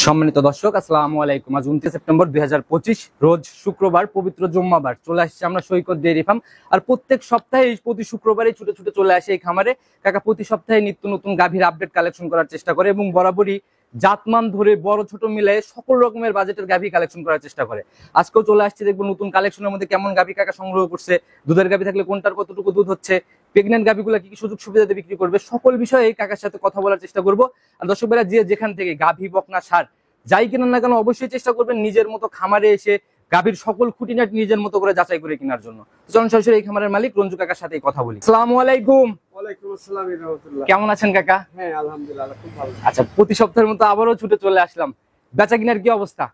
সম্মানিত দর্শক, আসসালামু আলাইকুম। আজ 29 সেপ্টেম্বর 2025 রোজ শুক্রবার, পবিত্র জুম্মাবার। চলে আসছে আমরা সৈকত ডেইরি ফার্ম। আর প্রত্যেক সপ্তাহে প্রতি শুক্রবারই ছুটে ছুটে চলে আসে এই খামারে। কাকা প্রতি সপ্তাহে নিত্য নতুন গাভীর আপডেট কালেকশন করার চেষ্টা করে এবং বরাবরই জাতমান ধরে বড় ছোট মিলিয়ে সকল রকমের বাজেটের গাভী কালেকশন করার চেষ্টা করে। আজকেও চলে আসছে, দেখবো নতুন কালেকশনের মধ্যে কেমন গাভী কাকা সংগ্রহ করছে, দুধের গাভী থাকলে কোনটার কতটুকু দুধ হচ্ছে, প্রেগনেন্ট গাভীগুলো কি কি সুযোগ সুবিধাতে বিক্রি করবে, সকল বিষয়ে এই কাকার সাথে কথা বলার চেষ্টা করবো। আর দর্শক ভাইরা, যে যেখান থেকে গাভী বকনা সার যাই কেনার না কেন অবশ্যই চেষ্টা করবেন নিজের মতো খামারে এসে গাভীর সকল খুঁটিনাটি নিজের মতো করে যাচাই করে কেনার জন্য। চলুন সরাসরি এই খামারের মালিক রঞ্জু কাকার সাথে কথা বলি। আসসালামু আলাইকুম। ওয়ালাইকুম আসসালাম ওয়া রাহমাতুল্লাহ। কেমন আছেন কাকা? হ্যাঁ আলহামদুলিল্লাহ খুব ভালো। আচ্ছা, প্রতি সপ্তাহের মতো আবারও ছুটে চলে আসলাম। বেচা কিনার কি অবস্থা?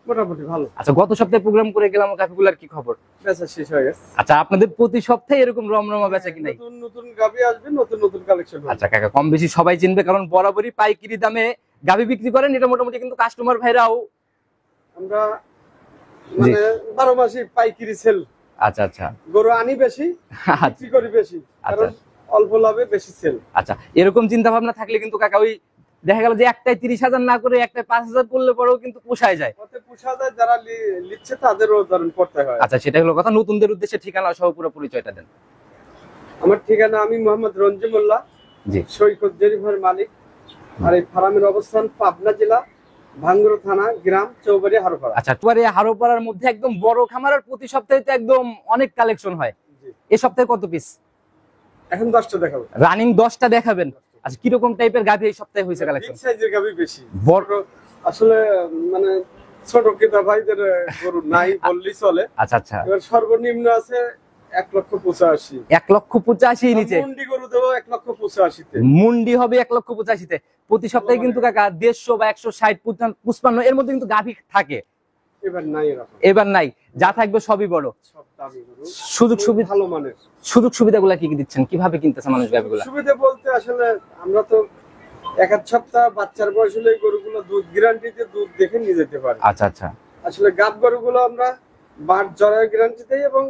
মোটামুটি ভালো। আচ্ছা, গত সপ্তাহে প্রোগ্রাম করে গেলাম, গাভীগুলার কি খবর? বেচা শেষ হয়ে গেছে। আচ্ছা, আপনাদের প্রতি সপ্তাহে এরকম রমরমা বেচা কিনাই? নতুন নতুন গাভী আসবে, নতুন নতুন কালেকশন হবে। আচ্ছা কাকা, কম বেশি সবাই চিনবে, কারণ বরাবরই পাইকারি দামে গাভী বিক্রি করেন। এটা মোটামুটি কিন্তু কাস্টমার ভাইরাও আমরা মানে 12 মাসই পাইকারি সেল। আচ্ছা আচ্ছা, গরু আনি বেশি, বিক্রি করি বেশি, কারণ অল্প লাভে বেশি সেল। আচ্ছা, এরকম চিন্তা ভাবনা থাকলে কিন্তু কাকা ওই দেখা গেল যে একটাই 30,000 না করে একটাই 5,000 করলে পরেও কিন্তু পোষায় যায়। পোষা যায়, যারা লিখছে তাদেরও ধরেন করতে হয়। আচ্ছা, সেটা হলো কথা। নতুনদের উদ্দেশ্যে ঠিকানা সহ পুরো পরিচয়টা দেন। আমার ঠিকানা, আমি মোহাম্মদ রঞ্জু মোল্লা, জি, সৈকত ডেইরি ফার্মের মালিক। আর এই ফার্মের অবস্থান পাবনা জেলা, ভাঙ্গুড়া থানা, গ্রাম চৌবাড়ি, হারোপাড়া। আচ্ছা, চৌবাড়ি হারোপাড়ার মধ্যে একদম বড় খামার। আর প্রতি সপ্তাহে তো একদম অনেক কালেকশন হয়। এই সপ্তাহে কত পিস? এখন 10টা দেখাবো। রানিং 10টা দেখাবেন। আচ্ছা, কিরকম টাইপের গাভী এই সপ্তাহে হয়েছে কালেকশন? বিগ সাইজের গাভী বেশি, বড় আসলে মানে ছোট ক্রেতা ভাইদের গরু নাই বললেই চলে। আচ্ছা আচ্ছা, এবার সর্বনিম্ন আছে 1,85,000। 1,85,000 নিচে মুন্ডি গরু দেবো 1,85,000 তে। মুন্ডি হবে 1,85,000 তে। প্রতি সপ্তাহে কিন্তু কাকা 150 বা 160 55 এর মধ্যে কিন্তু গাভী থাকে। এবার নাই এরকম, এবার নাই। যা থাকবে সবই বড়, সব দামি গরু। সুযোগ সুবিধা ভালো মানের। সুযোগ সুবিধাগুলো কি কি দিচ্ছেন? কিভাবে কিনতেছে মানুষ গাভীগুলো? সুবিধা বলতে আসলে আমরা তো এক সপ্তাহ বাচ্চার বয়স হলে গরুগুলো দুধ গ্যারান্টিতে দুধ দেখে নিয়ে যেতে পারি। আচ্ছা আচ্ছা, আসলে গাব গরুগুলো আমরা বাট জরায়ু গ্যারান্টি দেই এবং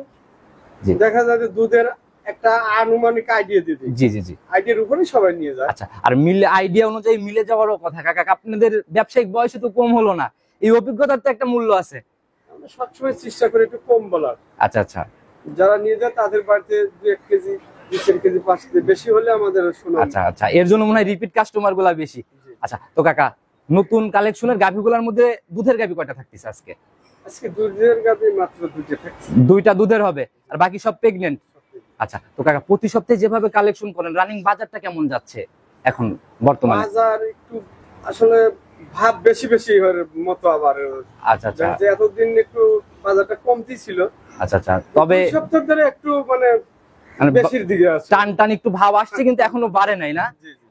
দেখা যায় যে দুধের একটা আনুমানিক আইডিয়া দিয়ে দিই। জি জি জি, আইডিয়ার উপরে সবাই নিয়ে যায়। আচ্ছা, আর মিলে আইডিয়া অনুযায়ী মিলে যাওয়ারও কথা কাকা। আপনাদের ব্যবসায়িক বয়সে তো কম হলো না, এই অভিজ্ঞতার তো একটা মূল্য আছে। আমরা সবসময় চেষ্টা করি একটু কম বলার। আচ্ছা আচ্ছা, যারা নিয়ে যায় তাদের বাড়িতে 2-1 কেজি 2 কেজি 5 কেজি বেশি হলে আমাদের শোনা। আচ্ছা আচ্ছা, এর জন্য মনে হয় রিপিট কাস্টমার গুলা বেশি। আচ্ছা, তো কাকা নতুন কালেকশনের গাভীগুলোর মধ্যে দুধের গাভী কয়টা থাকতেছে আজকে? আজকে দুধের গাভী মাত্র 2টা থাকছে। 2টা দুধের হবে, আর বাকি সব প্রেগনেন্ট। আচ্ছা, তো কাকা প্রতি সপ্তাহে যেভাবে কালেকশন করেন, রানিং বাজারটা কেমন যাচ্ছে এখন বর্তমানে? বাজার একটু আসলে ভাব বেশি বেশি হওয়ার মতো আবার। আচ্ছা আচ্ছা, এতদিন একটু বাজারটা কমতি ছিল। আচ্ছা আচ্ছা, তবে সপ্তাহ ধরে একটু মানে বেশির দিকে আছে, টান টান একটু ভাব আসছে, কিন্তু এখনো বাড়ে নাই না?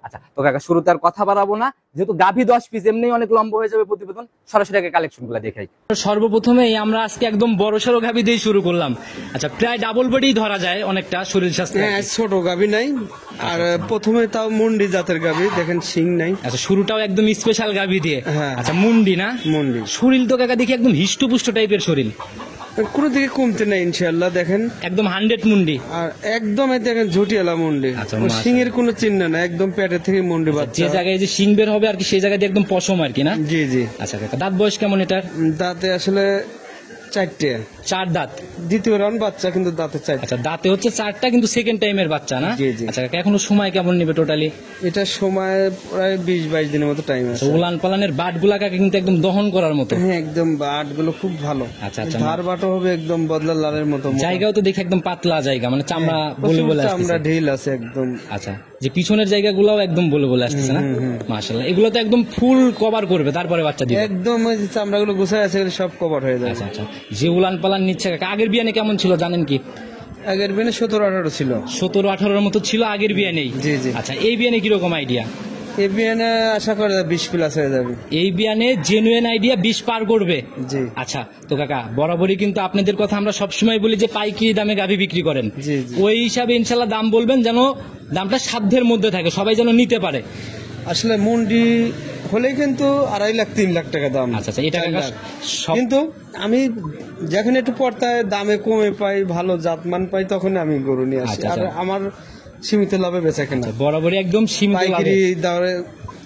আচ্ছা, তো কাকা শুরুতে আর কথা বাড়াবো না, যেহেতু গাভী 10 পিস এমনি অনেক লম্বা হয়ে যাবে প্রতিবেদন। সরাসরি আগে কালেকশন গুলা দেখাই। সর্বপ্রথমেই আমরা আজকে একদম বড় সড়ো গাভী দিয়ে শুরু করলাম। আচ্ছা, প্রায় ডাবল বডি ধরা যায় অনেকটা শরীর স্বাস্থ্য। হ্যাঁ, ছোট গাভী নাই। আর প্রথমে তাও মুন্ডি জাতের গাভী, দেখেন শিং নাই। আচ্ছা, শুরুটাও একদম স্পেশাল গাভী দিয়ে। হ্যাঁ। আচ্ছা, মুন্ডি না? মুন্ডি। শরীর তো কাকা দেখি একদম হিষ্টপুষ্ট টাইপের শরীর, কোনো দিকে কমতে নাই ইনশাআল্লাহ। দেখেন একদম 100 মুন্ডি। আর একদম দেখেন ঝুটিয়ালা মুন্ডি। আচ্ছা, শিং এর কোনো চিহ্ন না, একদম পেটের থেকে মুন্ডি বাচ্চা। যে জায়গায় যে শিং বের হবে আর কি, সেই জায়গায় দিয়ে একদম পশম আর কি না? জি জি। আচ্ছা কাকা, দাঁত বয়স কেমন এটার? দাঁতে আসলে 4টে। 4 দাঁত। দ্বিতীয় রাউন্ড বাচ্চা, কিন্তু দাঁতে 4। আচ্ছা, দাঁতে হচ্ছে 4টা, কিন্তু সেকেন্ড টাইমের বাচ্চা না? জি জি। আচ্ছা কাকা, এখনো সময় কেমন নেবে টোটালি? এটা সময় প্রায় 20-22 দিনের মতো টাইম আছে। উলান পালানের বাট গুলা কাকা কিন্তু একদম দহন করার মতো। হ্যাঁ, একদম বাট গুলো খুব ভালো। আচ্ছা আচ্ছা, ধার বাটও হবে একদম বদলা লালের মতো। জায়গাও তো দেখি একদম পাতলা জায়গা, মানে চামড়া বলে বলে আসছে। চামড়া ঢিল আছে একদম। আচ্ছা, যে পিছনের জায়গাগুলোও একদম বলে বলে আসতেছে না? মাশাআল্লাহ, এগুলো তো একদম ফুল কভার করবে, তারপরে বাচ্চা দিবে একদম। ওই যে চামড়াগুলো গোছায় আছে, সব কভার হয়ে যায়। আচ্ছা আচ্ছা, যে উলান পালান নিচ্ছে কাকা, আগের বিয়ানে কেমন ছিল জানেন কি? আগের বিয়ানে 17-18 ছিল। 17-18 মতো ছিল আগের বিয়ানেই? জি জি। আচ্ছা, এই বিয়ানে কিরকম আইডিয়া? এই বিয়ানে আশা করা যায় 20 প্লাস হয়ে যাবে। এই বিয়ানে জেনুইন আইডিয়া 20 পার করবে? জি। আচ্ছা, তো কাকা বরাবরই কিন্তু আপনাদের কথা আমরা সবসময় বলি যে পাইকারি দামে গাভী বিক্রি করেন। জি জি। ওই হিসাবে ইনশাল্লাহ দাম বলবেন, যেন দামটা সাধ্যের মধ্যে থাকে, সবাই যেন নিতে পারে। আসলে মুন্ডি হলে কিন্তু 2.5 লাখ 3 লাখ টাকা দাম। আচ্ছা আচ্ছা, এটা কাকা কিন্তু আমি যখন একটু পর্তায় দামে কমে পাই, ভালো জাতমান পাই, তখন আমি গরু নিয়ে আসি। আর আমার সীমিত লাভে বেচা কেনা, বরাবরই একদম সীমিত লাভে। পাইকারি দরে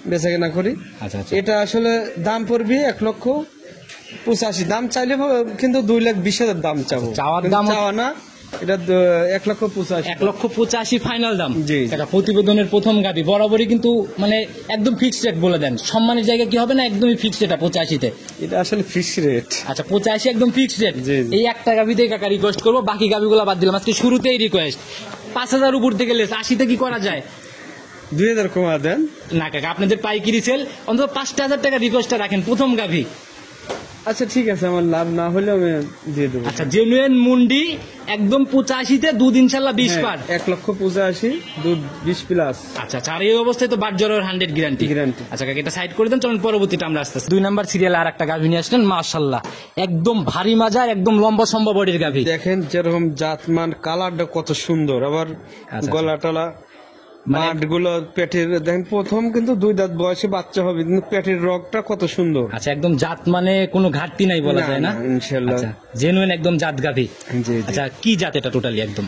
বেচা কেনা করি। আচ্ছা আচ্ছা এটা আসলে দাম পড়বে 1,85,000, দাম চাইলে কিন্তু 2,20,000 দাম চাবো, চাওয়ার কিন্তু দাম চাওয়া না, এটা 1,85,000। 1,85,000 ফাইনাল দাম। জি। এটা প্রতিবেদনের প্রথম গাবি বরাবরই কিন্তু মানে একদম ফিক্সড রেট বলে দেন, সম্মানের জায়গা কি হবে না, একদমই ফিক্সড এটা 85-তে। এটা আসলে ফিক্সড রেট। আচ্ছা 85 একদম ফিক্সড রেট। জি, জি। এই একটা গাবিতেই কাকা রিকোয়েস্ট করবো, বাকি গাবিগুলো বাদ দিলাম, আজকে শুরুতেই রিকোয়েস্ট 5,000 উপর থেকে লেস 80-তে কি করা যায়? 2,000 কমা দেন না কাকা, আপনাদের পাইকারি সেল, অন্তত 5,000 টাকা রিকোয়েস্টটা রাখেন প্রথম গাভি। আচ্ছা ঠিক আছে, আমার লাভ না হলে আমি দিয়ে দেবো। আচ্ছা জেনুইন মুন্ডি একদম 85-তে দুধ ইনশাল্লাহ 20 পার। 1,85,000 দুধ 20 প্লাস। আচ্ছা আচ্ছা, আর এই অবস্থায় তো বাট জ্বরের 100 গ্যারান্টি। Guarantee। আচ্ছা কাকা এটা সাইড করে দেন, চলুন পরবর্তীটা আমরা আসতে 2 নাম্বার সিরিয়ালে আর একটা গাভি নিয়ে আসলেন, মাশাআল্লাহ একদম ভারী মাজার, একদম লম্বা সম্ভা বডির গাভি। দেখেন যেরকম জাতমান, কালারটা কত সুন্দর, আবার আচ্ছা। গলা টলা মাঠ গুলো পেটের, দেখেন প্রথম কিন্তু 2 দাঁত বয়সে বাচ্চা হবে, কিন্তু পেটের রগটা কত সুন্দর। আচ্ছা একদম জাত মানে কোনো ঘাটতি নাই বলা না, যায় না? না, ইনশাআল্লাহ। আচ্ছা জেনুইন একদম জাত গাভি। জি জি। আচ্ছা কি জাত এটা টোটালি একদম?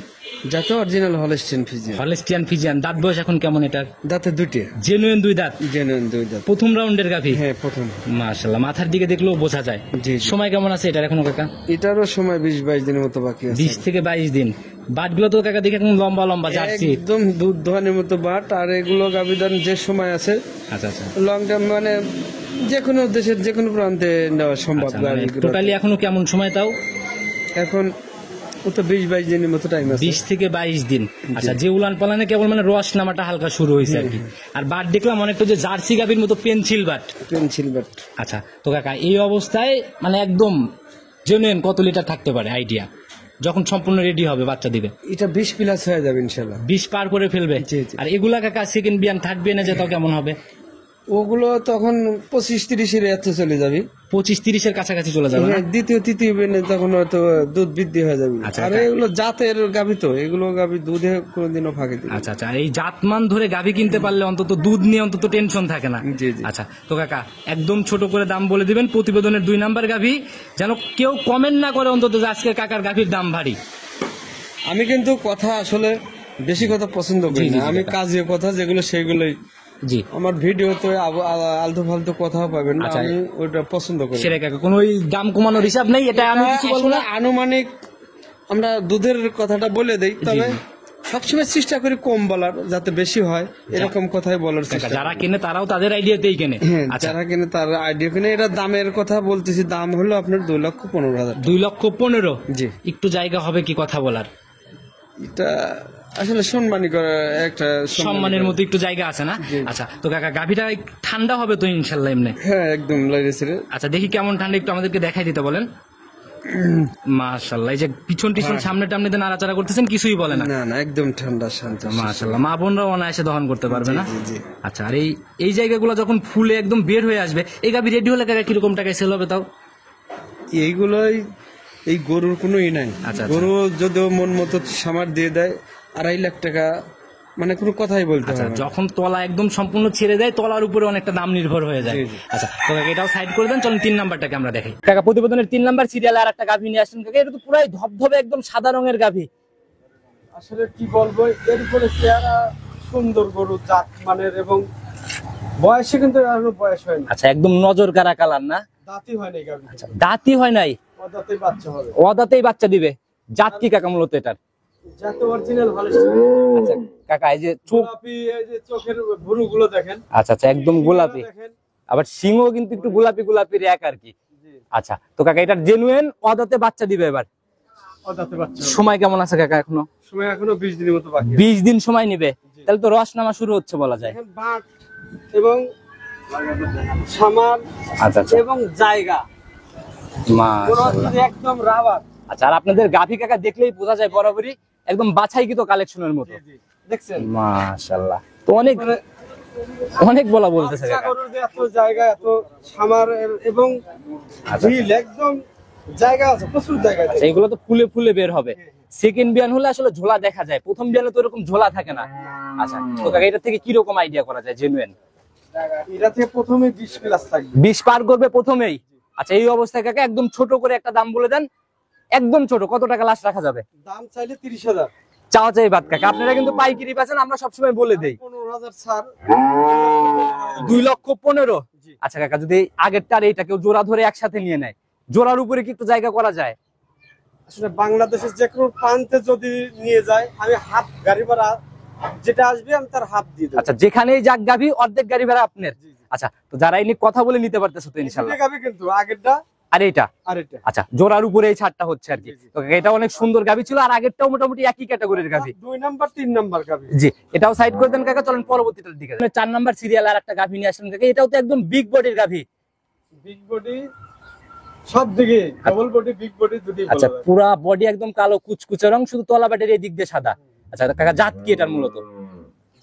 যাতে original Holstein Friesian. Holstein Friesian. দাঁত বয়স এখন কেমন এটার? দাঁতে 2টে। জেনুইন 2 দাঁত, জেনুইন 2 দাঁত। প্রথম রাউন্ডের গাভি। হ্যাঁ প্রথম। মাশাআল্লাহ মাথার দিকে দেখলেও বোঝা যায়। জি জি। সময় কেমন আছে এটার এখনো কাকা? এটারও সময় 20-22 দিনের মতো বাকি আছে। 20 থেকে 22 দিন। বাটগুলো তো কাকা দেখে একদম লম্বা লম্বা জার্সি। একদম দুধ দোহানের মতো বাট, আর এগুলো গাভিদান যে সময় আছে আচ্ছা আচ্ছা লং টার্ম, মানে যে কোনো দেশের যে কোনো প্রান্তে নেওয়া সম্ভব। টোটালি এখনো কেমন সময় তাও? এখন ও তো 20-22 দিনের মতো টাইম আছে। 20 থেকে 22 দিন। আচ্ছা যে উলান পালানে কেবল মানে রস নামাটা হালকা শুরু হয়েছে আর কি। আর বাট দেখলাম অনেকটা যে জার্সি গাভির মতো পেন্সিল বাট। Pencil but. আচ্ছা তো কাকা এই অবস্থায় মানে একদম জেনুইন কত লিটার থাকতে পারে আইডিয়া, যখন সম্পূর্ণ রেডি হবে বাচ্চা দিবে? এটা 20 প্লাস হয়ে যাবে ইনশাআল্লাহ। 20 পার করে ফেলবে। জি, জি। আর এগুলা কাকা সেকেন্ড বিয়ান থার্ড বিয়ানে যেতাও কেমন হবে? ওগুলো তখন 25-30 এর এত চলে যাবে। 25-30 এর কাছাকাছি চলে যাবে না? হ্যাঁ, দ্বিতীয় তৃতীয় বিনে তখন হয়তো দুধ বৃদ্ধি হয়ে যাবে। আচ্ছা, আর এগুলো জাতের গাভি, তো এগুলো গাভি দুধে কোনোদিনও ফাঁকি দিবে না। আচ্ছা আচ্ছা, আর এই জাতমান ধরে গাভি কিনতে পারলে অন্তত দুধ নিয়ে অন্তত টেনশন থাকে না। জি, জি। আচ্ছা তো কাকা একদম ছোট করে দাম বলে দিবেন প্রতিবেদনের 2 নাম্বার গাভি, যেন কেউ কমেন্ট না করে অন্তত যে আজকে কাকার গাভির দাম ভারী। আমি কিন্তু কথা আসলে বেশি কথা পছন্দ করি জি, জি, না, আমি কাকা। কাজের কথা যেগুলো সেগুলোই। জি আমার ভিডিওতে আলতু ফালতু কথাও পাবেন না, আচ্ছা। আমি ওটা পছন্দ করি। সেটা কাকা কোনো ওই দাম কমানোর হিসাব নেই, এটা আমি কিছু বলবো আসলে না। আনুমানিক আমরা দুধের কথাটা বলে দেই, তবে জি। সবসময় চেষ্টা করি কম বলার, যাতে বেশি হয় এরকম কথাই বলার কাকা চেষ্টা যারা করি। কেনে তারাও তাদের আইডিয়াতেই কেনে। হ্যাঁ, আচ্ছা যারা কিনে তার আইডিয়া কিনে। এটা দামের কথা বলতেছি, দাম হলো আপনার 2,15,000। 2,15,000। জি। একটু জায়গা হবে কি কথা বলার? এটা আসলে সম্মানী করা একটা সম্মানের মতো একটু জায়গা আছে না? জি। আচ্ছা তো কাকা গাভিটা ঠান্ডা হবে তো ইনশাল্লাহ এমনি? হ্যাঁ একদম লাইরেছে। আচ্ছা দেখি কেমন ঠান্ডা একটু আমাদেরকে দেখাই দিতে বলেন। মাশাআল্লাহ এই যে পিছন টিছন সামনে টামনে দিয়ে নাড়াচাড়া করতেছেন, কিছুই বলে না? না না, একদম ঠান্ডা শান্ত। মাশাআল্লাহ মা বোনরা অনায়াসে দহন করতে পারবে না? জি, জি। আচ্ছা আর এই জায়গাগুলো যখন ফুলে একদম বের হয়ে আসবে, এই গাভি রেডি হলে কাকা কিরকম টাকায় সেল হবে তাও? এইগুলোই, এই গরুর কোনো ই নাই। আচ্ছা, আচ্ছা। গরু যদিও মন মতো সামার দিয়ে দেয় 2.5 লাখ টাকা, মানে কোনো কথাই বলতে আচ্ছা হবে না। যখন তলা একদম সম্পূর্ণ ছেড়ে দেয়, তলার উপরে অনেকটা দাম নির্ভর হয়ে যায়। জি, জি। আচ্ছা তো কাকা এটাও সাইড করে দেন, চলুন 3 নাম্বারটাকে আমরা দেখাই। কাকা প্রতিবেদনের 3 নাম্বার সিরিয়ালে আর একটা গাভি নিয়ে আসেন কাকা, এটা তো পুরাই ধবধবে একদম সাদা রঙের গাভি। আসলে কি বলবো, এর উপরে চেহারা সুন্দর, গরু জাত মানের, এবং বয়সে কিন্তু এখনো বয়স হয়নি, আচ্ছা একদম নজর কারা কালার না? দাঁতই হয়নি গাভি। আচ্ছা দাঁতই হয় নাই, দাঁতেই বাচ্চা হবে। অদাতেই বাচ্চা দিবে। জাত কি কাকা মূলত এটার? যাতে অরিজিনাল ভালো। আচ্ছা কাকা এই যে চোখ, গোলাপি, এই যে চোখের ভুরুগুলো দেখেন, আচ্ছা আচ্ছা একদম গোলাপি, দেখেন। আবার সিংও কিন্তু একটু গোলাপি গোলাপি এক আর কি। জি, আচ্ছা তো কাকা এটা জেনুইন অদাতে বাচ্চা দিবে এবার? দাঁতে বাচ্চা হবে। সময় কেমন আছে কাকা এখনো? সময় এখনো 20 দিনের মতো বাকি আছে। 20 দিন সময় নিবে, তাহলে তো রস নামা শুরু হচ্ছে বলা যায়। দেখেন বাট এবং সামার আচ্ছা আচ্ছা এবং জায়গা পুরো একদম রাবার। আচ্ছা আর আপনাদের গাভী কাকা দেখলেই বোঝা যায় বরাবরই একদম বাছাইকৃত কালেকশনের মতো। দেখছেন মাশাআল্লাহ, তো অনেক মানে অনেক বলা বলতেছে বাচ্চা কাকা। গরুর যে এত জায়গা, এত সামার এবং আচ্ছা। ঝিল, একদম জায়গা আছে, প্রচুর জায়গা আছে। আচ্ছা এগুলো তো ফুলে ফুলে বের হবে। সেকেন্ড বিয়ান হলে আসলে ঝোলা দেখা যায়, প্রথম বিয়ানে তো এরকম ঝোলা থাকে না। আচ্ছা তো কাকা এটা থেকে কি রকম আইডিয়া করা যায় জেনুইন? এটা থেকে প্রথমে 20 প্লাস থাকবে। 20 পার করবে প্রথমেই। আচ্ছা এই অবস্থায় কাকা একদম ছোট করে একটা দাম বলে দেন, একদম ছোট, কত টাকা লাস্ট রাখা যাবে? দাম চাইলে 30,000। চাওয়া চাই বাদ কাকা, আপনারা কিন্তু পাইকারি পাচ্ছেন, আমরা সবসময় বলে দেই। 15 15,000 ছাড়। 2,15,000। জি। আচ্ছা কাকা, যদি আগেরটা আর এইটা কেউ জোড়া ধরে একসাথে নিয়ে নেয়, জোড়ার উপরে কি একটু জায়গা করা যায়? আসলে বাংলাদেশের যে কোনো প্রান্তে যদি নিয়ে যায়, আমি হাফ গাড়ি ভাড়া যেটা আসবে আমি তার হাফ দিয়ে দেবো। আচ্ছা, যেখানেই যাক গাভি অর্ধেক গাড়ি ভাড়া আপনার। জি, জি। আচ্ছা, তো যারা এই নিয়ে কথা বলে নিতে পারতেছে তো ইনশাল্লাহ। দুটো গাভি কিন্তু আগেরটা আর এইটা আর এটা। আচ্ছা, জোড়ার উপরে এই ছাড়টা হচ্ছে আর কি। জি, জি। তো এটা অনেক সুন্দর গাভি ছিল, আর আগেরটাও মোটামুটি একই ক্যাটাগরির গাভি। 2 নাম্বার 3 নাম্বার গাভি। জি, এটাও সাইড করে দেন কাকা, চলেন পরবর্তীটার দিকে। 4 নাম্বার সিরিয়াল আর একটা গাভি নিয়ে আসেন কাকা, এটাও তো একদম বিগ বডির গাভি। বিগ বডি সব দিকে, ডাবল বডি বিগ বডি দুটি বলা আচ্ছা, যায়। পুরা বডি একদম কালো কুচকুচে রং, শুধু তলা বাটের এই দিক দিয়ে সাদা। আচ্ছা কাকা, জাত কি এটার মূলত?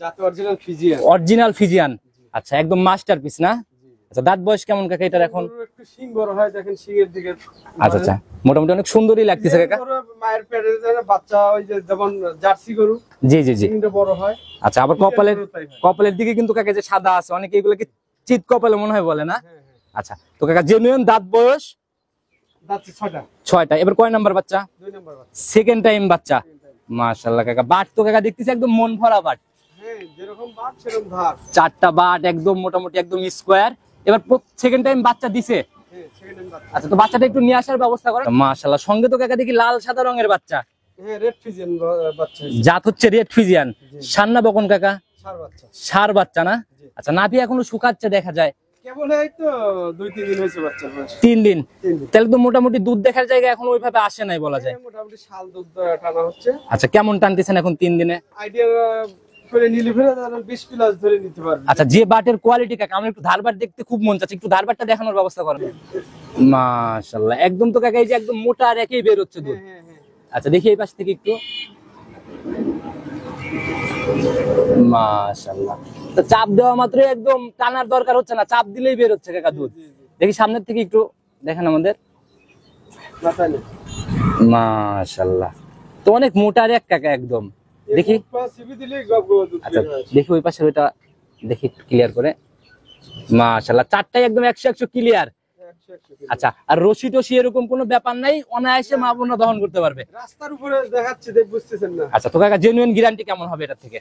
যাতে অরিজিনাল ফিজিয়ান। Original Friesian. আচ্ছা, একদম মাস্টারপিস না? আচ্ছা, দাঁত বয়স কেমন কাকা এটার এখন? একটু শিং বড় হয়, দেখেন শিং এর দিকে। আচ্ছা আচ্ছা, মোটামুটি অনেক সুন্দরই লাগতেছে কাকা। মায়ের পেটে বাচ্চা ওই যে যেমন জার্সি গরু জি জি জি। শিংটা বড় হয়। আচ্ছা, আবার কপালের দিকে কিন্তু কাকা যে সাদা আছে, অনেকে এগুলোকে চিত কপালে মনে হয় বলে না? আচ্ছা, তো কাকা জেনুইন দাঁত বয়স দাঁত 6টা। 6টা। এবার কয় নাম্বার বাচ্চা? 2 নাম্বার বাচ্চা। সেকেন্ড টাইম বাচ্চা। মাশাআল্লাহ কাকা, বাট তো কাকা দেখতেছি একদম মন ভরা বাট। হ্যাঁ, যেরকম বাপ সেরকম ধার। 4টা বাট একদম মোটামুটি একদম স্কোয়ার। এবার সেকেন্ড টাইম বাচ্চা দিছে। হ্যাঁ, সেকেন্ড টাইম বাচ্চা। আচ্ছা, তো বাচ্চাটা একটু নিয়ে আসার ব্যবস্থা করেন। মাশাআল্লাহ, সঙ্গে তো কাকা দেখি লাল সাদা রঙের বাচ্চা। হ্যাঁ, রেড ফিজিয়ান বাচ্চা। জাত হচ্ছে রেড ফিজিয়ান। সান্না বকন কাকা? সার বাচ্চা। সার বাচ্চা না? আচ্ছা, নাভি এখনো শুকাচ্ছে দেখা যায়। কেবল এই তো 2-3 দিন হয়েছে বাচ্চা বয়স। 3 দিন। 3 দিন। তাহলে তো মোটামুটি দুধ দেখার জায়গা এখন ওইভাবে আসে নাই বলা যায়। হ্যাঁ, মোটামুটি শাল দুধ টানা হচ্ছে। আচ্ছা, কেমন টানতেছেন এখন 3 দিনে? আইডিয়া করে নিলে ফেলে 20 প্লাস ধরে নিতে পারবে। আচ্ছা, যে বাটের কোয়ালিটি কাকা, আমার একটু ধারবাট দেখতে খুব মন চাচ্ছে, একটু ধারবাটটা দেখানোর ব্যবস্থা করেন। মাশাআল্লাহ, একদম তো কাকা এই যে একদম মোটা আর একই বের হচ্ছে দুধ। হ্যাঁ, হ্যাঁ। আচ্ছা, দেখি এই পাশ থেকে একটু। মাশাআল্লাহ, তো চাপ দেওয়া মাত্র একদম টানার দরকার হচ্ছে না, চাপ দিলেই বের হচ্ছে কাকা দুধ। জি, জি। দেখি সামনের থেকে একটু দেখেন আমাদের। মাথায় নেই। মাশাআল্লাহ, তো অনেক মোটা আর এক কাকা একদম। দেখি। সিবি দিলে গব গব দুধ আচ্ছা, বের হয়। দেখি ওই পাশে ওইটা দেখি ক্লিয়ার করে। মাশাআল্লাহ, চারটাই একদম 100 ক্লিয়ার। 100 আচ্ছা, আর রশি টসি এরকম কোনো ব্যাপার নাই, অনায়াসে মা বোনরা দহন করতে পারবে। রাস্তার উপরে দেখাচ্ছে, দেখ বুঝতেছেন না। আচ্ছা, তো কাকা জেনুইন গ্যারান্টি কেমন হবে এটা থেকে?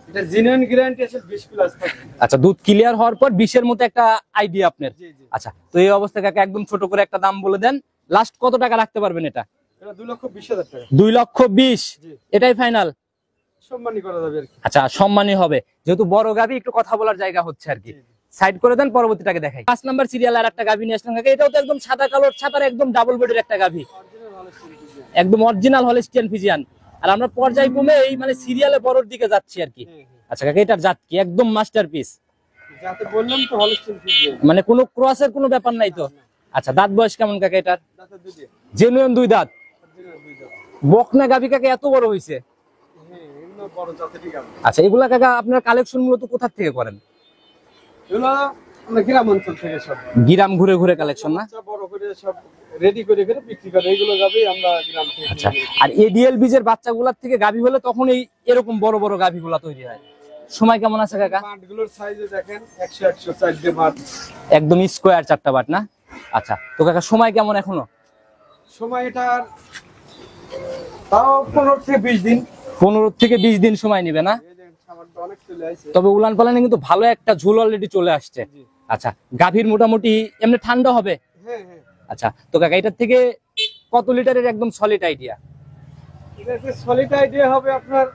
এটা জেনুইন গ্যারান্টি আছে 20 প্লাস থাকবে। আচ্ছা, দুধ ক্লিয়ার হওয়ার পর 20-এর মতো একটা আইডিয়া আপনার। জি, জি। আচ্ছা, তো এই অবস্থায় কাকা একদম ছোট করে একটা দাম বলে দেন, লাস্ট কত টাকা রাখতে পারবেন এটা? এটা 2,20,000 টাকা। 2,20,000 জি। এটাই ফাইনাল? সম্মানী করা যাবে আর কি। আচ্ছা, সম্মানী হবে, যেহেতু বড় গাভি একটু কথা বলার জায়গা হচ্ছে আর কি। জি, জি। সাইড করে দেন, পরবর্তীটাকে দেখাই। 5 নাম্বার সিরিয়াল আর একটা গাভি নিয়ে আসলাম কাকা, এটাও তো একদম সাদা কালোর ছাতার একদম ডাবল বডির একটা গাভি, অরিজিনাল ভালো সিরিজ। একদম অরিজিনাল হলস্টিয়ান ফিজিয়ান। আর আমরা পর্যায়ক্রমে এই মানে সিরিয়ালে বড়র দিকে যাচ্ছি আর কি। হ্যাঁ, হ্যাঁ। আচ্ছা কাকা, এটার জাত কি? একদম মাস্টারপিস, যাতে বললাম তো হলস্টিন ফিজিয়ান। মানে কোনো ক্রসের কোনো ব্যাপার নাই তো? আচ্ছা, দাঁত বয়স কেমন কাকা এটার? যাতে দুধে জেনুইন 2 দাঁত। অরিজিনাল দুই দাঁত। বকনা গাভি কাকা এত বড় হইছে? হ্যাঁ, এগুলো বড় জাতেরই গাভী। আচ্ছা, এগুলা কাকা আপনার কালেকশন মূলত কোথা থেকে করেন? এগুলো আমরা গ্রাম অঞ্চল থেকে সব গ্রাম ঘুরে ঘুরে কালেকশন না? বাচ্চা বড় করে সব রেডি করে করে বিক্রি করে, এগুলো গাভী আমরা গ্রাম থেকে আচ্ছা, কিনে নিয়ে আর এডিএল বীজের বাচ্চাগুলার থেকে গাভি হলে তখন এই এরকম বড় বড় গাভিগুলা তৈরি হয়। সময় কেমন আছে কাকা? মাঠগুলোর সাইজে দেখেন 100 4 মাঠ। একদম স্কোয়ার 4টা বাট না? আচ্ছা, তো কাকা সময় কেমন এখনো? সময় এটার তাও 15 থেকে 20 দিন। 15 থেকে 20 দিন সময় নিবে না? এই যে সামান্য অনেক চলে আসছে। তবে উলান পালানে কিন্তু ভালো একটা ঝুল অলরেডি চলে আসছে। জি। আচ্ছা, গাভীর মোটামুটি এমনি ঠান্ডা হবে? হ্যাঁ, হ্যাঁ। আচ্ছা, তো কাকা এটার থেকে কত লিটারের একদম সলিড আইডিয়া? এটা একটা সলিড আইডিয়া হবে আপনার,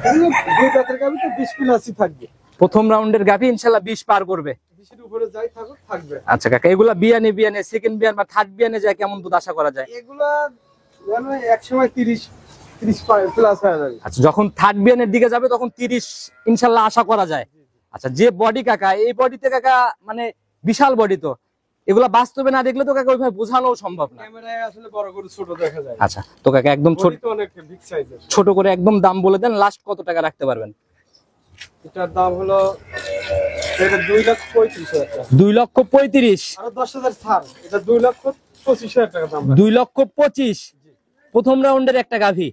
এগুলো দুই জাতের গাভী তো 20 প্লাসই থাকবে। প্রথম রাউন্ডের গাভী ইনশাআল্লাহ 20 পার করবে। 20 এর উপরে যাই থাকুক থাকবে। আচ্ছা কাকা, এগুলা বিয়ানে সেকেন্ড বিয়ান বা থার্ড বিয়ানে যায় কেমন দুধ আশা করা যায়? এগুলা জানো এক সময় 30 প্লাস হয়ে যাবে। আচ্ছা, যখন থার্ড বিয়ানের দিকে যাবে তখন 30 ইনশাআল্লাহ আশা করা যায়। আচ্ছা, যে বডি কাকা, এই বডিতে কাকা মানে বিশাল বডি, তো এগুলা বাস্তবে না দেখলে তো কাকা ওইভাবে বোঝানো সম্ভব না। ক্যামেরায় আসলে বড় করে ছোট দেখা যায়। আচ্ছা, তো কাকা একদম ছোট বডি তো অনেক বিগ সাইজের। ছোট করে একদম দাম বলে দেন, লাস্ট কত টাকা রাখতে পারবেন? এটার দাম হলো এটা 2,35,000 টাকা। 2,35,000। আরো 10,000 ছাড়, এটা 2,25,000 টাকা দাম। 2,25,000 প্রথম রাউন্ডের একটা গাভী।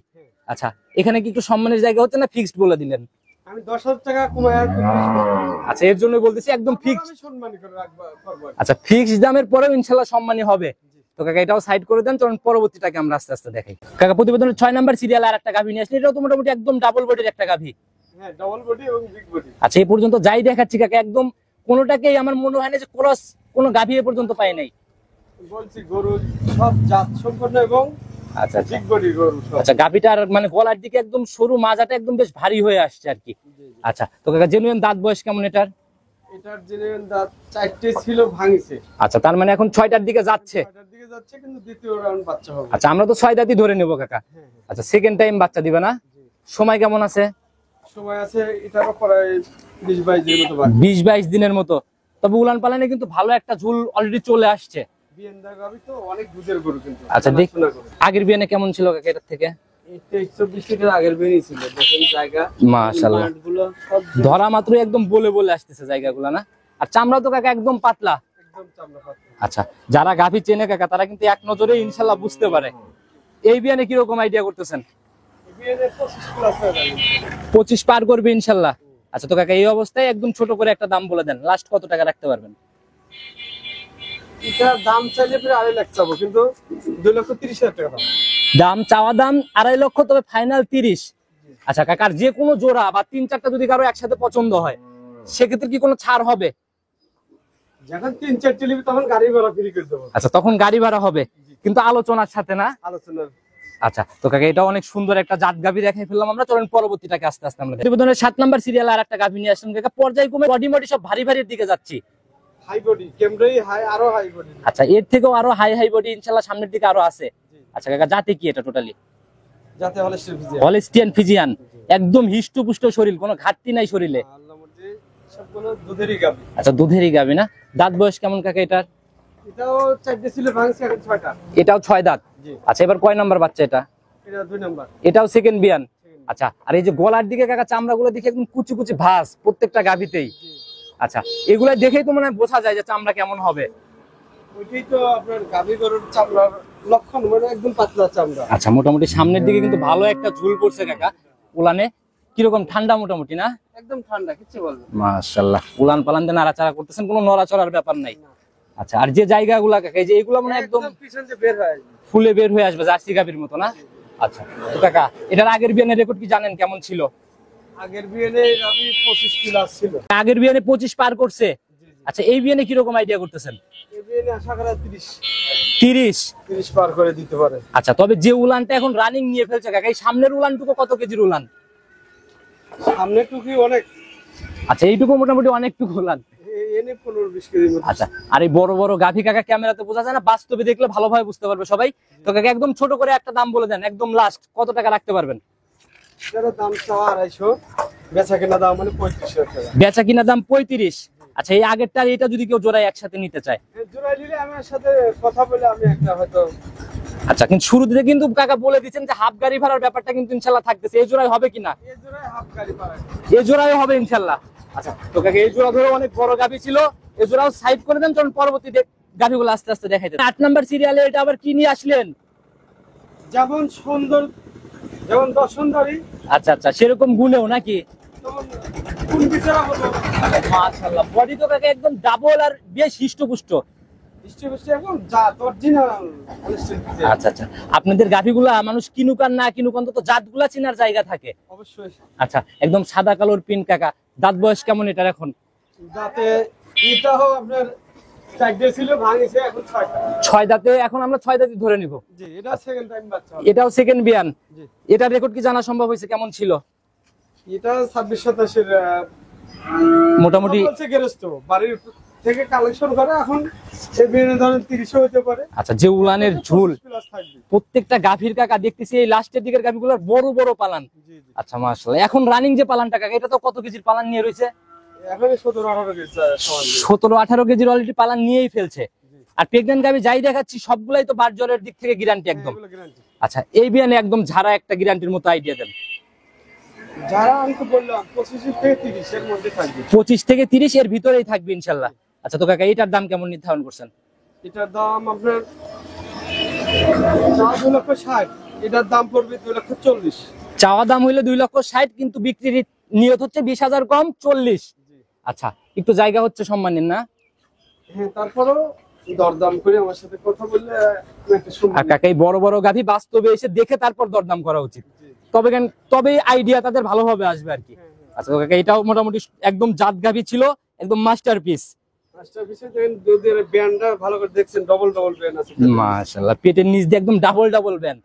আচ্ছা, এখানে কি একটু সম্মানের জায়গা হচ্ছে না ফিক্সড বলে দিলেন? আমি 10,000 টাকা কমায় আর 20,000 আচ্ছা, এর জন্য বলতেছি একদম ফিক্সড। আমি সম্মান করে রাখবো করবো। আচ্ছা, ফিক্সড দামের পরেও ইনশাআল্লাহ সম্মানী হবে। তো কাকা এটাও সাইড করে দেন, চলুন পরবর্তীটাকে আমরা আস্তে আস্তে দেখাই। কাকা প্রতিবেদনের 6 নাম্বার সিরিয়াল আর একটা গাভী নিয়ে আসলে, এটাও তো মোটামুটি একদম ডাবল বডির একটা গাভী। হ্যাঁ, ডাবল বডি এবং বিগ বডি। আচ্ছা এই পর্যন্ত যাই দেখাচ্ছি কাকা একদম কোনোটাকেই আমার মনে হয় না যে ক্রস কোনো গাভী এ পর্যন্ত পাই নাই। বলছি গরু সব জাত সম্পন্ন এবং আচ্ছা আচ্ছা বিগ বডি গরু সব। আচ্ছা গাভীটার মানে গলার দিকে একদম সরু, মাজাটা একদম বেশ ভারী হয়ে আসছে আর কি। আচ্ছা তো কাকা জেনুইন দাঁত বয়স কেমন এটার? এটার জেনুইন দাঁত 4টে ছিল, ভাঙিছে। আচ্ছা তার মানে এখন 6টার দিকে যাচ্ছে। 6টার দিকে যাচ্ছে, কিন্তু দ্বিতীয় রাউন্ড বাচ্চা হবে। আচ্ছা আমরা তো 6 দাঁতই ধরে নেবো কাকা। হ্যাঁ, হ্যাঁ। আচ্ছা সেকেন্ড টাইম বাচ্চা দিবে না? সময় কেমন আছে? সময় আছে এটারও প্রায় 20-22 দিনের মতো বাকি। 20-22 দিনের মতো। তবে উলান পালানে কিন্তু ভালো একটা ঝুল অলরেডি চলে আসছে। বিয়েন্দা গাভী তো অনেক দুধের গরু কিন্তু। আচ্ছা দেখ শোনা গরু। আগের বিয়ানে কেমন ছিল কাকা এটার থেকে? এই 23-24 লিটার আগের বেরিয়ে ছিল, দেখেন জায়গা মাশাআল্লাহ গুলো সব ধরা মাত্র একদম বলে বলে আসতেছে জায়গাগুলো না? আর চামড়া তো কাকা একদম পাতলা। একদম চামড়া পাতলা। আচ্ছা যারা গাভী চেনে কাকা তারা কিন্তু এক নজরে ইনশাল্লাহ বুঝতে পারে। এই বিয়ানে কিরকম আইডিয়া করতেছেন? বিয়েতে 25 প্লাস হয়ে যাবে। 25 পার করবে ইনশাল্লাহ। আচ্ছা তো কাকা এই অবস্থায় একদম ছোট করে একটা দাম বলে দেন, লাস্ট কত টাকা রাখতে পারবেন? এটার দাম চাইলে প্রায় 2.5 লাখ চাবো, কিন্তু 2,30,000 টাকা দাম। দাম চাওয়া দাম 2.5 লক্ষ, তবে ফাইনাল 30। আচ্ছা কাকার যে কোনো জোড়া বা 3-4টা যদি কারো একসাথে পছন্দ হয় সেক্ষেত্রে কি কোনো ছাড় হবে? যখন 3-4 নিবি তখন গাড়ি ভাড়া ফ্রি করে দেবো। আচ্ছা তখন গাড়ি ভাড়া হবে, কিন্তু আলোচনার সাথে না? আলোচনার। আচ্ছা তো কাকা এটা অনেক সুন্দর একটা জাত গাভী দেখাই ফেললাম আমরা। চলেন পরবর্তীটাকে আস্তে আস্তে আমরা প্রতিবেদনের 7 নাম্বার সিরিয়ালে আর একটা গাভী নিয়ে আসলাম কাকা। পর্যায়ক্রমে বডি মডি সব ভারী ভারীর দিকে যাচ্ছি। হাই বডি, ক্যামেরাই হাই, আরো হাই বডি। আচ্ছা এর থেকেও আরো হাই হাই বডি ইনশাআল্লাহ সামনের দিকে আরো আছে। আচ্ছা কাকা জাতি কি এটা টোটালি? যাতে হলে সিরিজ হলিস্টিয়ান ফিজিয়ান, একদম হিষ্টপুষ্ট শরীর, কোনো ঘাটতি নাই শরীরে। আল্লাহ মর্জি সবগুলো দুধেরই গাভী। আচ্ছা দুধেরই গাভী না? দাঁত বয়স কেমন কাকা এটার? এটাও 4টে ছিল, ভাঙছে এখন 6টা। এটাও 6 দাঁত। জি। আচ্ছা এবার কয় নাম্বার বাচ্চা এটা? এটা 2 নাম্বার। এটাও সেকেন্ড বিয়ান। আচ্ছা আর এই যে গলার দিকে কাকা চামড়াগুলো দেখে একদম কুচি কুচি ভাঁজ প্রত্যেকটা গাভীতেই। আচ্ছা এগুলা দেখেই তো মনে হয় বোঝা যায় যে চামড়া কেমন হবে। ওইটাই তো আপনার গাভী গরুর চামড়ার লক্ষণ, মানে একদম পাতলা চামড়া। আচ্ছা মোটামুটি সামনের দিকে কিন্তু ভালো একটা ঝুল পড়ছে কাকা। উলানে কিরকম ঠান্ডা মোটামুটি না? একদম ঠান্ডা, কিচ্ছু বলবে না। মাশাআল্লাহ উলান পালান দিয়ে নাড়াচাড়া করতেছেন, কোনো নড়াচড়ার ব্যাপার নাই। আচ্ছা আর যে জায়গাগুলা কাকা এই যে এগুলো মানে একদম পিছন দিয়ে বের হয়। ফুলে বের হয়ে আসবে জার্সি গাভীর মতো না? আচ্ছা তো কাকা এটার আগের বিয়ানের রেকর্ড কি জানেন কেমন ছিল? আগের বিয়েতে গাভী 25 প্লাস ছিল। আগের বিয়ানে 25 পার করছে। আচ্ছা এই বিয়ানে কিরকম আইডিয়া করতেছেন? এই বিয়েতে আশা করা 30 30 পার করে দিতে পারে। আচ্ছা তবে যে উলানটা এখন রানিং নিয়ে ফেলছে কাকা, এই সামনের উলানটুকু কত কেজির উলান? সামনে টুকি অনেক, আচ্ছা এইটুকু মোটামুটি অনেকটুকু উলান। এনে 15-20 কেজির মতো। আচ্ছা আর এই বড় বড় গাভী কাকা ক্যামেরাতে বোঝা যায় না, বাস্তবে দেখলে ভালোভাবে বুঝতে পারবে সবাই। তো কাকা একদম ছোট করে একটা দাম বলে দেন, একদম লাস্ট কত টাকা রাখতে পারবেন? এটার দাম চাওয়া 250, বেচা কেনা দাম মানে 35,000 টাকা। বেচা কিনা দাম 35। আচ্ছা এই আগেরটা আর এটা যদি কেউ জোড়ায় একসাথে নিতে চায়? এই জোড়াই নিলে আমার সাথে কথা বলে আমি একটা হয়তো। আচ্ছা কিন্তু শুরুতে কিন্তু কাকা বলে দিচ্ছেন যে হাফ গাড়ি ভাড়ার ব্যাপারটা কিন্তু ইনশাল্লাহ থাকতেছে। এই জোড়ায় হবে কিনা? এই জোড়ায় হাফ গাড়ি পাড়ায়। এই জোড়ায় হবে ইনশাল্লাহ। আচ্ছা তো কাকা এই জোড়া ধরে অনেক বড় গাভী ছিল, এই জোড়াও সাইড করে দেন, চলুন পরবর্তী গাভীগুলো আস্তে আস্তে দেখাই দেন। 8 নাম্বার সিরিয়ালে এটা আবার কি নিয়ে আসলেন? যেমন সুন্দর, যেমন দর্শনদারি, আচ্ছা আচ্ছা সেরকম গুণেও নাকি? তেমন কোন বিচারা বলবো। মাশাআল্লাহ বডি তো কাকা একদম ডাবল আর বেশ হিষ্টপুষ্ট। বৃষ্টি এখন যা অরিজিনাল। আচ্ছা আচ্ছা আপনাদের গাভীগুলা মানুষ কিনুক আর না কিনুক অন্তত জাতগুলা চেনার জায়গা থাকে। অবশ্যই। আচ্ছা একদম সাদা কালোর পিন কাকা। দাঁত বয়স কেমন এটার এখন? যাতে এটাও আপনার 4টে ছিল, ভাঙিছে এখন 6টা। 6 দাঁতে, এখন আমরা 6 দাঁতই ধরে নিব। জি, এটা সেকেন্ড টাইম বাচ্চা হবে। এটাও সেকেন্ড বিয়ান। জি। এটার রেকর্ড কি জানা সম্ভব হয়েছে কেমন ছিল? এটা 26-27 মোটামুটি বলছে গেরস্ত বাড়ির থেকে কালেকশন করে, এখন এই বিভিন্ন ধরনের 30 হতে পারে। আচ্ছা যে উলানের ঝুল 25 প্লাস থাকবে। প্রত্যেকটা গাভীর কাকা দেখতেছি এই লাস্টের দিকের গাভীগুলোর বড় বড় পালান। জি জি। আচ্ছা মাশাআল্লাহ এখন রানিং যে পালানটা কাকা এটা তো কত কেজির পালান নিয়ে রয়েছে? এখন 17-18 কেজি সমান। 17-18 কেজির অলরেডি পালান নিয়েই ফেলছে। আর প্রেগন্যান্ট গাভী যাই দেখাচ্ছি সবগুলাই তো বার জ্বরের দিক থেকে গ্যারান্টি একদম। এগুলো গ্যারান্টি। আচ্ছা এই বিয়ানে একদম ঝাড়া একটা গ্যারান্টির মতো আইডিয়া দেন। যারা আমি তো বললাম 25 থেকে 30 এর মধ্যে থাকবে। 25 থেকে 30 এর ভিতরেই থাকবে ইনশাল্লাহ। আচ্ছা তো কাকা এটার দাম কেমন নির্ধারণ করছেন? এটার দাম আপনার 2,60,000, এটার দাম পড়বে 2,40,000। চাওয়া দাম হইলে 2,60,000, কিন্তু বিক্রির নিয়ত হচ্ছে 20,000 কম 40। আচ্ছা একটু জায়গা হচ্ছে সম্মানের না? হ্যাঁ, তারপরেও দরদাম করে আমার সাথে কথা বললে একটা আর সম্মান। কাকা এই বড় বড় গাভী বাস্তবে এসে দেখে তারপর দরদাম করা উচিত, তবে আইডিয়া তাদের ভালোভাবে আসবে আর কি। আচ্ছা তো কাকা এটাও মোটামুটি একদম জাত গাভী ছিল, একদম মাস্টারপিস। মাস্টারপিসে দেখেন দুধের ব্যান্ডটা ভালো করে দেখছেন, ডবল ডবল ব্যান্ড আছে। মাশাআল্লাহ, পেটের নিচ দিয়ে একদম ডাবল ডাবল ব্যান।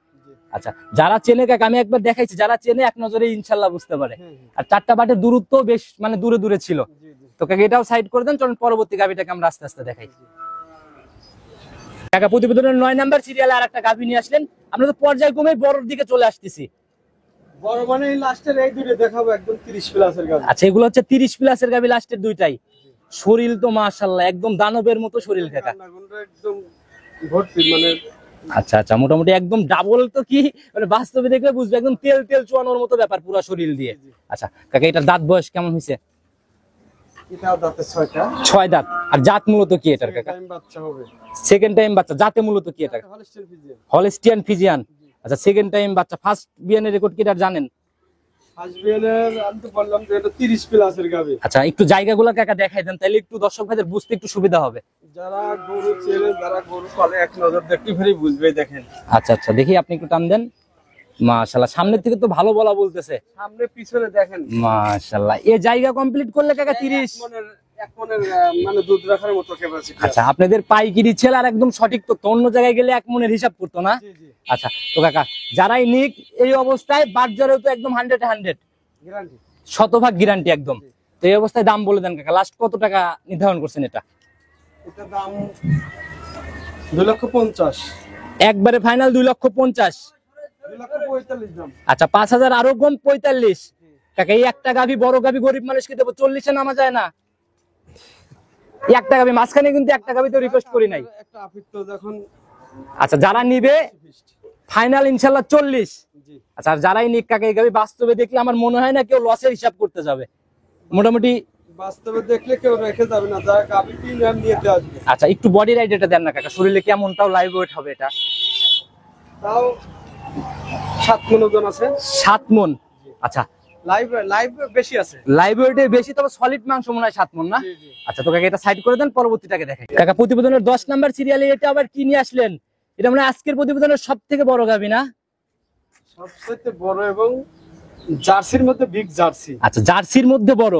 আচ্ছা যারা চেনে কাকা, আমি একবার দেখাইছি, যারা চেনে এক নজরে ইনশাআল্লাহ বুঝতে পারে। আর চারটা বাটের দূরত্ব বেশ মানে দূরে দূরে ছিল। তো কাকা এটাও সাইড করে দেন, চলুন পরবর্তী গাভীটাকে আমরা আস্তে আস্তে দেখাই। কাকা প্রতিবেদনের 9 নাম্বার সিরিয়ালে আর একটা গাভী নিয়ে আসলেন। আমরা তো পর্যায়ক্রমে বড়র দিকে চলে আসতেছি। বড় মানে লাস্টের এই দুটো দেখাবো একদম 30 প্লাসের গাভী। আচ্ছা এগুলো হচ্ছে 30 প্লাসের গাভী, লাস্টের দুইটাই। শরীর তো মাশাআল্লাহ একদম দানবের মতো শরীর কাকা। কান্নাগুনটা একদম ভর্তি মানে। আচ্ছা আচ্ছা, মোটামুটি একদম ডাবল তো কি মানে বাস্তবে দেখলে বুঝবে, একদম তেল তেল চুয়ানোর মতো ব্যাপার পুরো শরীর দিয়ে। আচ্ছা কাকা এটার দাঁত বয়স কেমন হয়েছে? এটাও দাঁতে 6টা। 6 দাঁত। আর জাত মূলত কি এটার কাকা? টাইম বাচ্চা হবে। সেকেন্ড টাইম বাচ্চা। জাতে মূলত কি এটা? Holstein Friesian. Holstein Friesian. আচ্ছা সেকেন্ড টাইম বাচ্চা। ফার্স্ট বিয়ানের রেকর্ড কি এটা জানেন? ফার্স্ট বিয়ানের আমি তো বললাম যে এটা 30 প্লাসের গাভী। আচ্ছা একটু জায়গাগুলো কাকা দেখাই দেন, তাহলে একটু দর্শক ভাইদের বুঝতে একটু সুবিধা হবে। যারা গরু চেনে, যারা গরু পালে এক নজর দেখতে ফেরি বুঝবে। দেখেন আচ্ছা আচ্ছা, দেখি আপনি একটু টান দেন। মাশাআল্লাহ, সামনের থেকে তো ভালো বলা বলতেছে। সামনে পিছনে দেখেন মাশাআল্লাহ, এই জায়গা কমপ্লিট করলে কাকা 30 এক মনের মানে দুধ রাখার মতো ক্যাপাসিটি। আচ্ছা আপনাদের পাইকিরি ছেল আর একদম সঠিক তো, অন্য জায়গায় গেলে 1 মনের হিসাব করতো না। জি জি আচ্ছা তো কাকা যারাই নিক এই অবস্থায় বাজারেও তো একদম 100 গ্যারান্টি, শতভাগ গ্যারান্টি একদম। তো এই অবস্থায় দাম বলে দেন কাকা, লাস্ট কত টাকা নির্ধারণ করছেন এটা? এটা দাম 2,50,000। একবারে ফাইনাল 2,50,000। 2,45,000 দাম। আচ্ছা 5,000 আরো কম 45। কাকা এই একটা গাভী, বড় গাভী গরিব মানুষকে দেবো 40-এ নামা যায় না? একটা গাভী মাঝখানে কিন্তু একটা গাভী তো রিকোয়েস্ট করি নাই। একটা আপিত তো যখন। আচ্ছা যারা নিবে ফাইনাল ইনশাআল্লাহ 40। জি আচ্ছা আর যারাই নিক কাকা এই গাভী বাস্তবে দেখলে আমার মনে হয় না কেউ লসের হিসাব করতে যাবে মোটামুটি। বাস্তবে দেখলে কেউ রেখে যাবে না, যারা গাভী কিনে নিতে আসবে। আচ্ছা একটু বডি রাইডটা দেন না কাকা, শরীরে কেমনটাও লাইভ ওয়েট হবে এটা? তাও 7 মণ ওজন আছে। 7 মণ। আচ্ছা লাইভ বেশি আছে। লাইভ ওয়েটে বেশি, তবে সলিড মাংস মনে হয় 7 মণ না? জি জি। আচ্ছা তো কাকা এটা সাইড করে দেন, পরবর্তীটাকে দেখাই। কাকা প্রতিবেদনের 10 নাম্বার সিরিয়ালে এটা আবার কি নিয়ে আসলেন? এটা মানে আজকের প্রতিবেদনের সবথেকে বড় গাভী না? সবচেয়ে বড় এবং জার্সির মধ্যে বিগ জার্সি। আচ্ছা জার্সির মধ্যে বড়,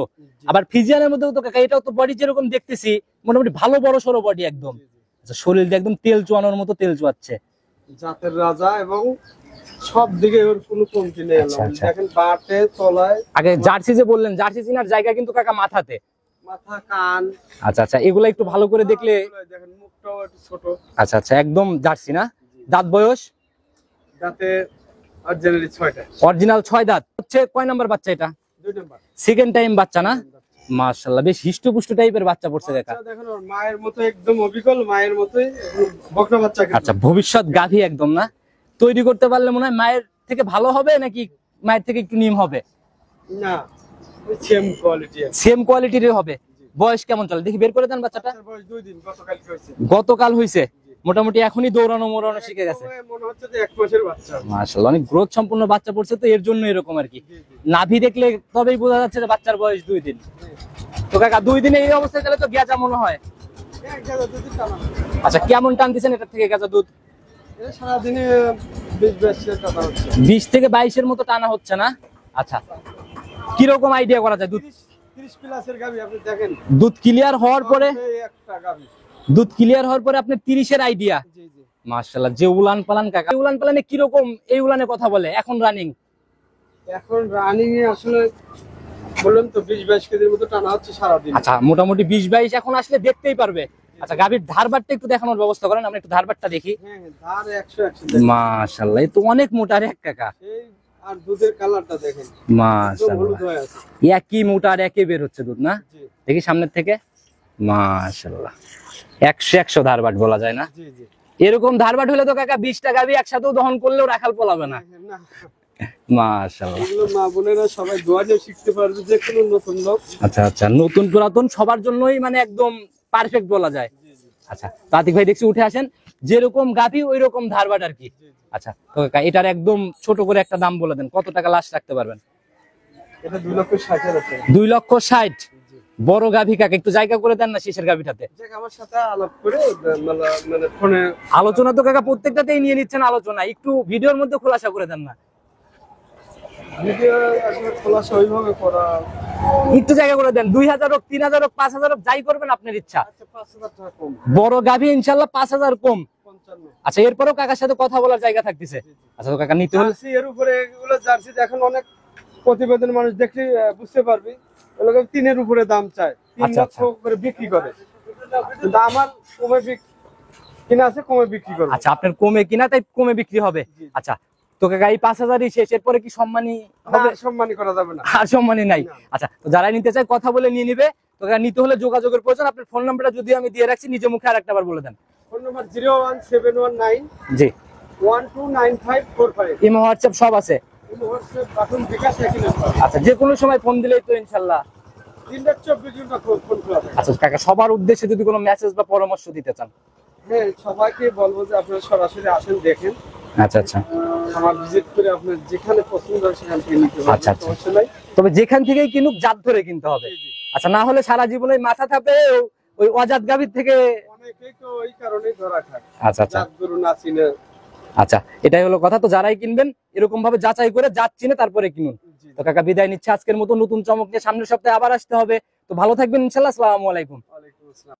আবার ফিজিয়ানের মধ্যেও তো কাকা এটাও তো বডি যেরকম দেখতেছি মোটামুটি ভালো বড় সরো বডি একদম। আচ্ছা শরীর দিয়ে একদম তেল চুয়ানোর মতো তেল চুয়াচ্ছে। জাতের রাজা এবং সব দিকে ওর কোনো কমতি নেই। আচ্ছা, আচ্ছা। দেখেন বাটে তলায়। আগে জার্সি যে বললেন, জার্সি চিনার জায়গা কিন্তু কাকা মাথাতে। মাথা কান। আচ্ছা আচ্ছা, এগুলো একটু ভালো করে দেখলে। দেখেন মুখটাও একটু ছোট। আচ্ছা আচ্ছা, একদম জার্সি না? দাঁত বয়স? দাঁতে অরিজিনালি 6টা। অরিজিনাল 6 দাঁত। হচ্ছে কয় নাম্বার বাচ্চা এটা? 2 নাম্বার। সেকেন্ড টাইম বাচ্চা না? মাশাআল্লাহ, বেশ হিষ্টপুষ্ট টাইপের বাচ্চা পড়ছে কাকা। বাচ্চা দেখেন ওর মায়ের মতো একদম অবিকল, মায়ের মতোই বকনা বাচ্চা। আচ্ছা ভবিষ্যৎ গাভী একদম না? তৈরি করতে পারলে মনে হয় মায়ের থেকে ভালো হবে নাকি মায়ের থেকে একটু নিম হবে? না সেম কোয়ালিটি আছে। সেম কোয়ালিটির হবে। বয়স কেমন চলে দেখি, বের করে দেন বাচ্চাটা। বাচ্চার বয়স 2 দিন, গতকাল হয়েছে। গতকাল হইছে, মোটামুটি এখনই দৌড়ানো মোড়ানো শিখে গেছে। মনে হচ্ছে যে 1 মাসের বাচ্চা। মাশাআল্লাহ, অনেক গ্রোথ সম্পূর্ণ বাচ্চা পড়ছে, তো এর জন্য এরকম আর কি। নাভি দেখলে তবেই বোঝা যাচ্ছে যে বাচ্চার বয়স 2 দিন। তো কাকা 2 দিনে এই অবস্থায় তাহলে তো গেজা মনে হয়। এক জায়গা দুধ টানা। আচ্ছা কেমন টান দিচ্ছেন এটা থেকে গেজা দুধ? এই সারাদিনে 20-22 টাকা হচ্ছে। 20 থেকে 22-এর মতো টানা হচ্ছে না? আচ্ছা কিরকম আইডিয়া করা যায়? দুধ 30 প্লাসের গাভী আপনি দেখেন। দুধ ক্লিয়ার হওয়ার পরে, এই একটা গাভী। দুধ ক্লিয়ার হওয়ার পরে আপনি 30-এর আইডিয়া। জি জি। মাশাআল্লাহ, যে উলান পালান কাকা, এই উলান পালানে কিরকম এই উলানে কথা বলে এখন রানিং? এখন রানিং এ আসলে বললাম তো 20-22 কেজির মতো টানা হচ্ছে সারাদিন। আচ্ছা মোটামুটি 20-22 এখন আসলে দেখতেই পারবে। আচ্ছা গাভীর ধারবারটা একটু দেখানোর ব্যবস্থা করেন, আমরা একটু ধারবারটা দেখি। হ্যাঁ হ্যাঁ, ধার 100 মাশাআল্লাহ, এই তো অনেক মোটা রে কাকা। এই আর দুধের কালারটা দেখেন, একদম মাশাআল্লাহ, হলুদ হয়ে আছে। একই মোটা আর একই বের হচ্ছে দুধ না? জি দেখি সামনের থেকে। মাশাআল্লাহ, 100 ধারবাট বলা যায় না? জি জি। এরকম ধারবাট হলে তো কাকা 20টা গাভী একসাথেও দহন করলেও রাখাল পলাবে না। না মাশাআল্লাহ। এগুলো মা বোনেরা সবাই দোয়া দিয়ে শিখতে পারবে, যে কোনো নতুন লোক। আচ্ছা আচ্ছা, নতুন পুরাতন সবার জন্যই মানে একদম পারফেক্ট বলা যায়। আচ্ছা তাতিক ভাই দেখছি উঠে আসেন, যেরকম গাভী ওই রকম ধারবাট আর কি। আচ্ছা তো কাকা এটার একদম ছোট করে একটা দাম বলে দেন, কত টাকা লাস্ট রাখতে পারবেন? এটা 2,60,000 টাকা। 2,60,000। বড় গাভী কাকা, একটু জায়গা করে দেন না শেষের গাভীটাতে। দেখ আমার সাথে আলাপ করে মানে ফোনে আলোচনা তো কাকা প্রত্যেকটাতেই নিয়ে নিচ্ছেন আলোচনা, একটু ভিডিওর মধ্যে খোলাসা করে দেন না। ভিডিও আসলে খোলাসা ওইভাবে করা একটু জায়গা করে দেন, 2000 হোক, 3000 হোক, 5000 হোক, যাই করবেন আপনার ইচ্ছা। আচ্ছা 5000 টাকা কম, বড় গাভী ইনশাল্লাহ 5000 কম। 55। আচ্ছা, এরপরেও কাকার সাথে কথা বলার জায়গা থাকতেছে। আচ্ছা, তো কাকা নিতে হলে জার্সি এর উপরে এগুলো জার্সি এখন অনেক প্রতিবেদন মানুষ দেখলে বুঝতে পারবি, এগুলো 3-এর উপরে দাম চায়, 3 আচ্ছা, লক্ষ করে বিক্রি করে, কিন্তু আমার কমে কিনা আছে, কমে বিক্রি করবে। আচ্ছা, আপনার কমে কিনা তাই কমে বিক্রি হবে। আচ্ছা, তো কাকা এই 5000ই শেষ, এরপরে কি সম্মানী হবে? না, সম্মানী করা যাবে না। আর সম্মানী নাই। আচ্ছা, তো যারা নিতে চায় কথা বলে নিয়ে নিবে। তো কাকা নিতে হলে যোগাযোগের প্রয়োজন। আপনার ফোন নাম্বারটা যদি আমি দিয়ে রাখছি, নিজে মুখে আরেকটা বার বলে দেন। ফোন নাম্বার 01719 জি, 129545। ইমো হোয়াটসঅ্যাপ সব আছে। হোয়াটসঅ্যাপ বাটন বিকাশ একই নাম্বার। আচ্ছা, যে কোনো সময় ফোন দিলেই তো ইনশাল্লাহ। 324 ঘন্টা ফোন খোলা থাকে। আচ্ছা কাকা, সবার উদ্দেশ্যে যদি কোনো মেসেজ বা পরামর্শ দিতে চান। হ্যাঁ, সবাইকে বলবো যে আপনারা সরাসরি আসেন, দেখেন, আচ্ছা আচ্ছা আমার ভিজিট করে আপনার যেখানে পছন্দ হয় সেখান থেকে নিতে পারবেন, আচ্ছা, আচ্ছা। সমস্যা নাই। তবে যেখান থেকেই কিনুক, জাত ধরে কিনতে হবে। আচ্ছা, না হলে সারা জীবন ওই মাথা থাপে ওই অজাত গাভীর থেকে। অনেকেই তো ওই কারণেই ধরা খায়, আচ্ছা আচ্ছা জাত গরু না চিনে। আচ্ছা, এটাই হলো কথা। তো যারাই কিনবেন এরকম ভাবে যাচাই করে জাত চিনে তারপরে কিনুন। জি। তো কাকা বিদায় নিচ্ছে আজকের মতো, নতুন চমক নিয়ে সামনের সপ্তাহে আবার আসতে হবে। তো ভালো থাকবেন ইনশাল্লাহ। আসসালামু আলাইকুম। ওয়ালাইকুম আসসালাম।